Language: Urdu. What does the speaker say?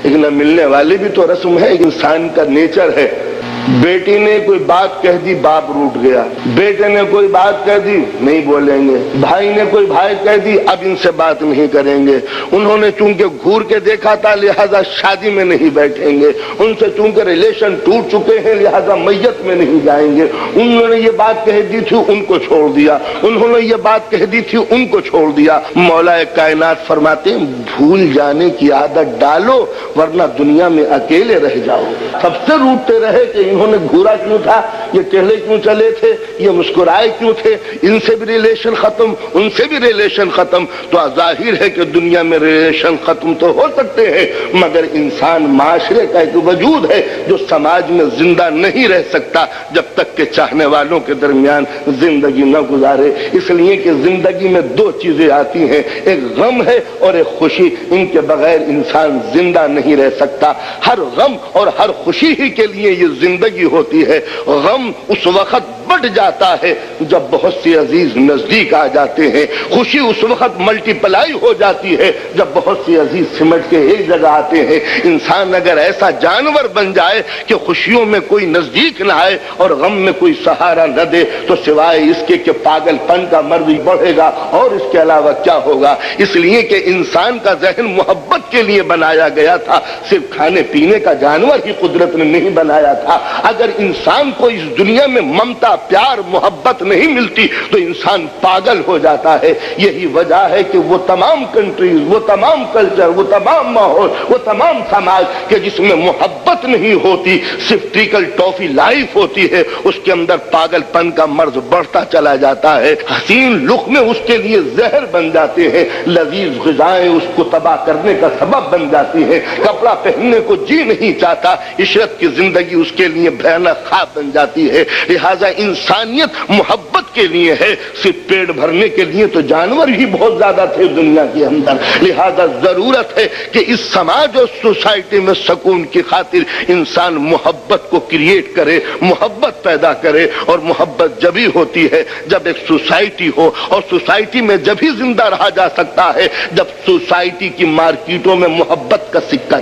لیکن اب ملنے والے بھی تو رسم ہے، انسان کا نیچر ہے۔ بیٹی نے کوئی بات کہہ دی، باپ روٹ گیا، بیٹے نے کوئی بات کہہ دی، نہیں بولیں گے، بھائی نے کوئی بھائی کہہ دی، اب ان سے بات نہیں کریں گے، انہوں نے چونکہ گھور کے دیکھا تھا لہذا شادی میں نہیں بیٹھیں گے، ان سے چونکہ ریلیشن ٹوٹ چکے ہیں لہذا میت میں نہیں جائیں گے، انہوں نے یہ بات کہہ دی تھی ان کو چھوڑ دیا، انہوں نے یہ بات کہہ دی تھی ان کو چھوڑ دیا۔ مولا کائنات فرماتے ہیں بھول جانے کی عادت ڈالو ورنہ دنیا میں اکیلے رہ جاؤ گے۔ سب سے روٹتے رہے کہ انہوں نے گھورا کیوں تھا، یہ ٹہلے کیوں چلے تھے، یہ مسکرائے کیوں تھے، ان سے بھی ریلیشن ختم، ان سے بھی ریلیشن ختم، تو ظاہر ہے کہ دنیا میں ریلیشن ختم تو ہو سکتے ہیں مگر انسان معاشرے کا ایک وجود ہے جو سماج میں زندہ نہیں رہ سکتا جب تک کہ چاہنے والوں کے درمیان زندگی نہ گزارے۔ اس لیے کہ زندگی میں دو چیزیں آتی ہیں، ایک غم ہے اور ایک خوشی، ان کے بغیر انسان زندہ نہیں رہ سکتا۔ ہر غم اور ہر خوشی ہی کے لیے یہ زندگی ہوتی ہے۔ غم اس وقت بڑھ جاتا ہے جب بہت سے عزیز نزدیک آ جاتے ہیں، خوشی اس وقت ملٹی پلائی ہو جاتی ہے جب بہت سے عزیز سمٹ کے ایک جگہ آتے ہیں۔ انسان اگر ایسا جانور بن جائے کہ خوشیوں میں کوئی نزدیک نہ آئے اور غم میں کوئی سہارا نہ دے تو سوائے اس کے کہ پاگل پن کا مرض بڑھے گا اور اس کے علاوہ کیا ہوگا۔ اس لیے کہ انسان کا ذہن محبت کے لیے بنایا گیا تھا، صرف کھانے پینے کا جانور ہی قدرت نے نہیں بنایا تھا۔ اگر انسان کو اس دنیا میں ممتا، پیار، محبت نہیں ملتی تو انسان پاگل ہو جاتا ہے۔ یہی وجہ ہے کہ وہ تمام کنٹریز، وہ تمام کلچر، وہ تمام ماحول، وہ تمام سماج کہ جس میں محبت نہیں ہوتی، صرف ٹریکل ٹافی لائف ہوتی ہے، اس کے اندر پاگل پن کا مرض بڑھتا چلا جاتا ہے۔ حسین لقمے اس کے لیے زہر بن جاتے ہیں، لذیذ غذائیں اس کو تباہ کرنے کا سبب بن جاتی ہیں، کپڑا پہننے کو جی نہیں چاہتا، عشرت کی زندگی اس کے لیے بھیانک خواب بن جاتی ہے۔ لہذا انسانیت محبت کے لیے ہے، صرف پیٹ بھرنے کے لیے تو جانور ہی بہت زیادہ تھے دنیا کے اندر۔ لہذا ضرورت ہے کہ اس سماج اور سوسائٹی میں سکون کی خاطر انسان محبت کو کریٹ کرے، محبت پیدا کرے، اور محبت جبھی ہوتی ہے جب ایک سوسائٹی ہو، اور سوسائٹی میں جبھی زندہ رہا جا سکتا ہے جب سوسائٹی کی مارکیٹوں میں محبت کا سکہ